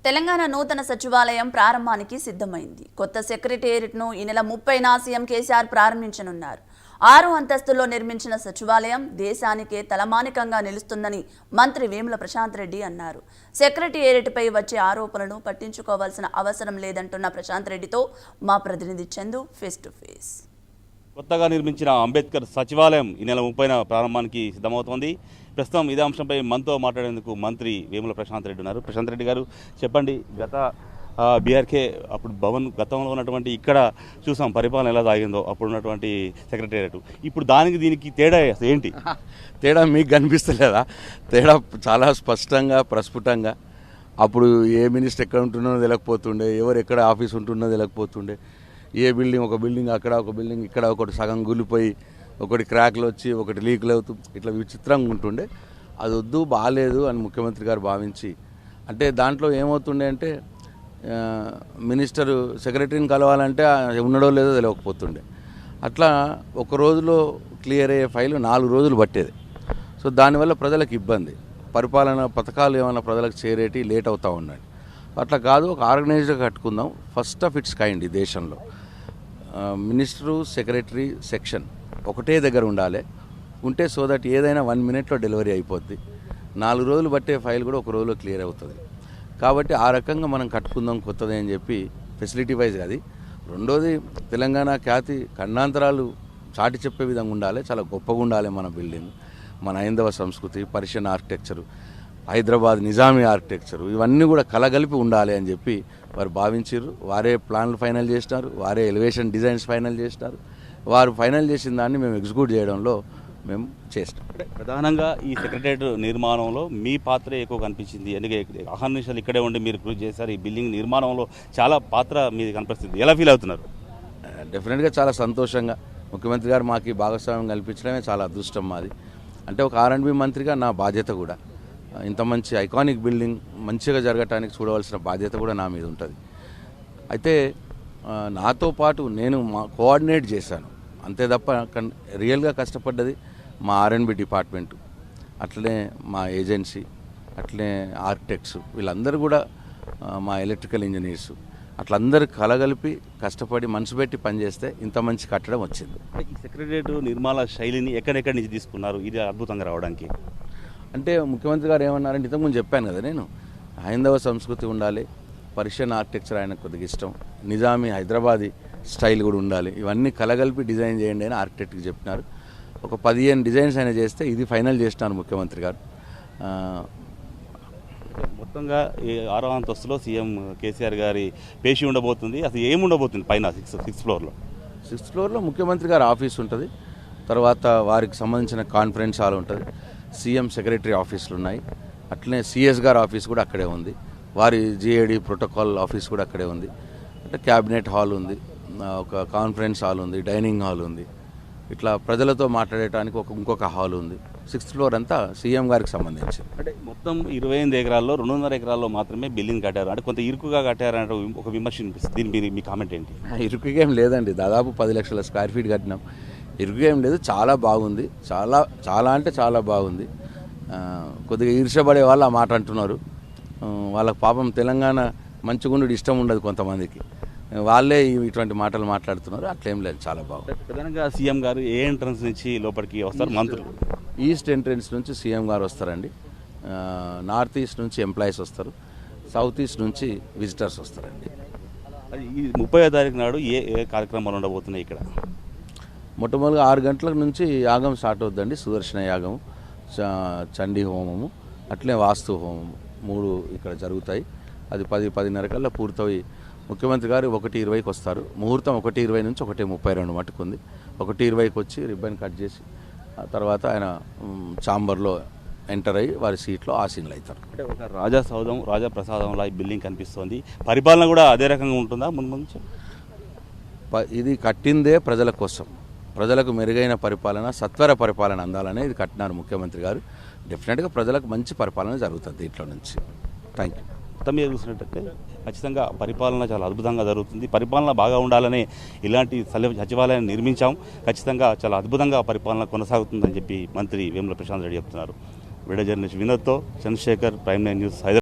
తెలంగాణ నూతన సచివాలయం ప్రారంభానికి సిద్ధమైంది. కొత్త సెక్రటేరియట్ను ఈ నెల 30న సీఎం కేసీఆర్ ప్రారంభించనున్నారు. 6 అంతస్తుల్లో నిర్మించిన సచివాలయం దేశానికే తలమానికంగా నిలుస్తుందని మంత్రి వేముల ప్రశాంత్ రెడ్డి అన్నారు. సెక్రటేరియట్పై వచ్చే ఆరోపణలను పట్టించుకోవాల్సిన అవసరం లేదంటున్న ప్రశాంత్ రెడ్డితో మా ప్రతినిధి చందు ఫేస్ టు ఫేస్. కొత్తగా నిర్మించిన అంబేద్కర్ సచివాలయం ఈ నెల 30న ప్రారంభానికి సిద్ధమవుతోంది. ప్రస్తుతం ఇదే అంశంపై మనతో మాట్లాడేందుకు మంత్రి వేముల ప్రశాంత్ రెడ్డి ఉన్నారు. ప్రశాంత్ రెడ్డి గారు, చెప్పండి, గత బీఆర్కే అప్పుడు భవన్ గతంలో ఉన్నటువంటి ఇక్కడ చూసాం పరిపాలన ఎలా సాగిందో అప్పుడు ఉన్నటువంటి సెక్రటేరియట్, ఇప్పుడు దీనికి తేడా ఏంటి? తేడా మీకు కనిపిస్తలేదా? తేడా చాలా స్పష్టంగా ప్రస్ఫుటంగా. అప్పుడు ఏ మినిస్టర్ ఎక్కడ ఉంటున్నదో తెలియకపోతుండే, ఎవరు ఎక్కడ ఆఫీస్ ఉంటున్నదో తెలియకపోతుండే. ఏ బిల్డింగ్, ఒక బిల్డింగ్ అక్కడ, ఒక బిల్డింగ్ ఇక్కడ, ఒకటి సగం గులిపోయి, ఒకటి క్రాక్లు వచ్చి, ఒకటి లీక్లు అవుతూ ఇట్లా విచిత్రంగా ఉంటుండే. అది వద్దు, బాగాలేదు అని ముఖ్యమంత్రి గారు భావించి, అంటే దాంట్లో ఏమవుతుండే అంటే మినిస్టర్ సెక్రటరీని కలవాలంటే ఉన్నాడో లేదో తెలియకపోతుండే. అట్లా ఒక రోజులో క్లియర్ అయ్యే ఫైల్ 4 రోజులు పట్టేది. సో దానివల్ల ప్రజలకు ఇబ్బంది, పరిపాలన పథకాలు ఏమైనా ప్రజలకు చేరేటి లేట్ అవుతూ ఉన్నాయి. అట్లా కాదు, ఒక ఆర్గనైజ్డ్గా కట్టుకుందాం. ఫస్ట్ ఆఫ్ ఇట్స్ కైండ్ ఈ దేశంలో మినిస్టరు సెక్రటరీ సెక్షన్ ఒకటే దగ్గర ఉండాలి. ఉంటే సో దట్ ఏదైనా 1 మినిట్లో డెలివరీ అయిపోద్ది. 4 రోజులు పట్టే ఫైల్ కూడా ఒక రోజులో క్లియర్ అవుతుంది. కాబట్టి ఆ రకంగా మనం కట్టుకుందాం కొత్తది అని చెప్పి ఫెసిలిటీ వైజ్ అది. రెండోది, తెలంగాణ ఖ్యాతి ఖండాంతరాలు చాటి చెప్పే విధంగా ఉండాలి, చాలా గొప్పగా ఉండాలి మన బిల్డింగ్, మన హైందవ సంస్కృతి, Persian architecture, Hyderabad Nizami architecture, ఇవన్నీ కూడా కలగలిపి ఉండాలి అని చెప్పి వారు భావించారు. వారే ప్లాన్లు ఫైనల్ చేసినారు, వారే ఎలివేషన్ డిజైన్స్ ఫైనల్ చేసినారు. వారు ఫైనల్ చేసిన దాన్ని మేము ఎగ్జిక్యూట్ చేయడంలో మేము చేస్తాం. ప్రధానంగా ఈ సెక్రటేరియట్ నిర్మాణంలో మీ పాత్ర ఎక్కువ కనిపించింది. ఎందుకంటే అహర్నిశలు ఇక్కడే ఉండి మీరు కృషి చేశారు. ఈ బిల్డింగ్ నిర్మాణంలో చాలా పాత్ర మీది కనిపిస్తుంది. ఎలా ఫీల్ అవుతున్నారు? డెఫినెట్గా చాలా సంతోషంగా. ముఖ్యమంత్రి గారు మాకు భాగస్వామ్యం కల్పించడమే చాలా అదృష్టం మాది. అంటే ఒక R&B మంత్రిగా నా బాధ్యత కూడా, ఇంత మంచి ఐకానిక్ బిల్డింగ్ మంచిగా జరగటానికి చూడవలసిన బాధ్యత కూడా నా మీద ఉంటుంది. అయితే నాతో పాటు నేను కోఆర్డినేట్ చేశాను అంతే తప్ప రియల్గా కష్టపడ్డది మా R&B డిపార్ట్మెంటు, అట్లనే మా ఏజెన్సీ, అట్లనే ఆర్కిటెక్ట్స్, వీళ్ళందరూ కూడా మా ఎలక్ట్రికల్ ఇంజనీర్సు, అట్లందరూ కలగలిపి కష్టపడి మనసు పెట్టి పనిచేస్తే ఇంత మంచి కట్టడం వచ్చింది. ఈ సెక్రటేరియట్ నిర్మాణ శైలిని ఎక్కడెక్కడి నుంచి తీసుకున్నారు ఇది అద్భుతంగా రావడానికి? అంటే ముఖ్యమంత్రి గారు ఏమన్నారంటే, ఇంతకుముందు చెప్పాను కదా నేను, హైందవ సంస్కృతి ఉండాలి, పర్షియన్ ఆర్కిటెక్చర్ ఆయనకు కొద్దిగా ఇష్టం, నిజామీ హైదరాబాదీ స్టైల్ కూడా ఉండాలి, ఇవన్నీ కలగలిపి డిజైన్ చేయండి అని ఆర్కిటెక్ట్కి చెప్పినారు. ఒక 15 డిజైన్స్ అయినా చేస్తే ఇది ఫైనల్ చేసినారు ముఖ్యమంత్రి గారు. మొత్తంగా ఈ 6వ అంతస్తులో సీఎం కేసీఆర్ గారి పేషి ఉండబోతుంది. అసలు ఏమి ఉండబోతుంది పైన 6th ఫ్లోర్లో? 6th ఫ్లోర్లో ముఖ్యమంత్రి గారి ఆఫీస్ ఉంటుంది. తర్వాత వారికి సంబంధించిన కాన్ఫరెన్స్ హాల్ ఉంటుంది, సీఎం సెక్రటరీ ఆఫీసులు ఉన్నాయి, అట్లనే CS గారి ఆఫీస్ కూడా అక్కడే ఉంది, వారి GAD ప్రోటోకాల్ ఆఫీస్ కూడా అక్కడే ఉంది. అంటే క్యాబినెట్ హాల్ ఉంది, ఒక కాన్ఫరెన్స్ హాల్ ఉంది, డైనింగ్ హాల్ ఉంది, ఇట్లా ప్రజలతో మాట్లాడటానికి ఇంకొక హాల్ ఉంది. 6th ఫ్లోర్ అంతా సీఎం గారికి సంబంధించి. అంటే మొత్తం 28 ఎకరాల్లో 2.5 ఎకరాల్లో మాత్రమే బిల్డింగ్ కట్టారు. అంటే కొంత ఇరుకుగా కట్టారంటే ఒక విమర్శ వినిపిస్తుంది. దీని మీ కామెంట్ ఏంటి? ఇరుకుగా ఏం లేదండి, దాదాపు 10 లక్షల స్క్వేర్ ఫీట్ కట్టినాం. ఇరుకుగా ఏం లేదు, చాలా బాగుంది, చాలా చాలా అంటే చాలా బాగుంది. కొద్దిగా ఈర్ష్యపడే వాళ్ళు ఆ మాట అంటున్నారు. వాళ్ళకి పాపం తెలంగాణ మంచిగుండు ఇష్టం ఉండదు కొంతమందికి, వాళ్ళే ఇటువంటి మాటలు మాట్లాడుతున్నారు. అట్లేం లేదు, చాలా బాగుంది. ప్రధానంగా సీఎం గారు ఏ ఎంట్రన్స్ నుంచి లోపలికి వస్తారు? మంత్రులు ఈస్ట్ ఎంట్రన్స్ నుంచి సీఎం గారు వస్తారండి, నార్త్ ఈస్ట్ నుంచి ఎంప్లాయీస్ వస్తారు, సౌత్ ఈస్ట్ నుంచి విజిటర్స్ వస్తారండి. ఈ 30వ తారీఖు నాడు ఏ కార్యక్రమాలు ఉండబోతున్నాయి ఇక్కడ? మొట్టమొదటిగా 6 గంటల నుంచి యాగం స్టార్ట్ అవుతుందండి. సుదర్శన యాగము, చండీ హోమము, అట్లే వాస్తు హోమము 3 ఇక్కడ జరుగుతాయి. అది 10-10:30 కల్లా పూర్తయి ముఖ్యమంత్రి గారు 1:20కి వస్తారు. ముహూర్తం 1:20 నుంచి 1:32 మట్టుకుంది. 1:20కి వచ్చి రిబ్బన్ కట్ చేసి ఆ తర్వాత ఆయన ఛాంబర్లో ఎంటర్ అయ్యి వారి సీట్లో ఆసీనులు అవుతారు. అంటే ఒక రాజా సౌధం, రాజా ప్రసాదంలా ఈ బిల్డింగ్ కనిపిస్తుంది. పరిపాలన కూడా అదే రకంగా ఉంటుందా ముందు నుంచి? ఇది కట్టిందే ప్రజల కోసం, ప్రజలకు మెరుగైన పరిపాలన, సత్వర పరిపాలన అందాలనే ఇది కట్టినారు ముఖ్యమంత్రి గారు. డెఫినెట్గా ప్రజలకు మంచి పరిపాలన జరుగుతుంది దీంట్లో నుంచి. Thank you. మొత్తం మీద చూసినట్టయితే ఖచ్చితంగా పరిపాలన చాలా అద్భుతంగా జరుగుతుంది. పరిపాలన బాగా ఉండాలనే ఇలాంటి సచివాలయాన్ని నిర్మించాం. ఖచ్చితంగా చాలా అద్భుతంగా పరిపాలన కొనసాగుతుందని చెప్పి మంత్రి వేముల ప్రశాంత్ రెడ్డి చెప్తున్నారు. వీడియో జర్నలిస్ట్ వినోద్తో చంద్రశేఖర్, ప్రైమ్9 న్యూస్, హైదరాబాద్.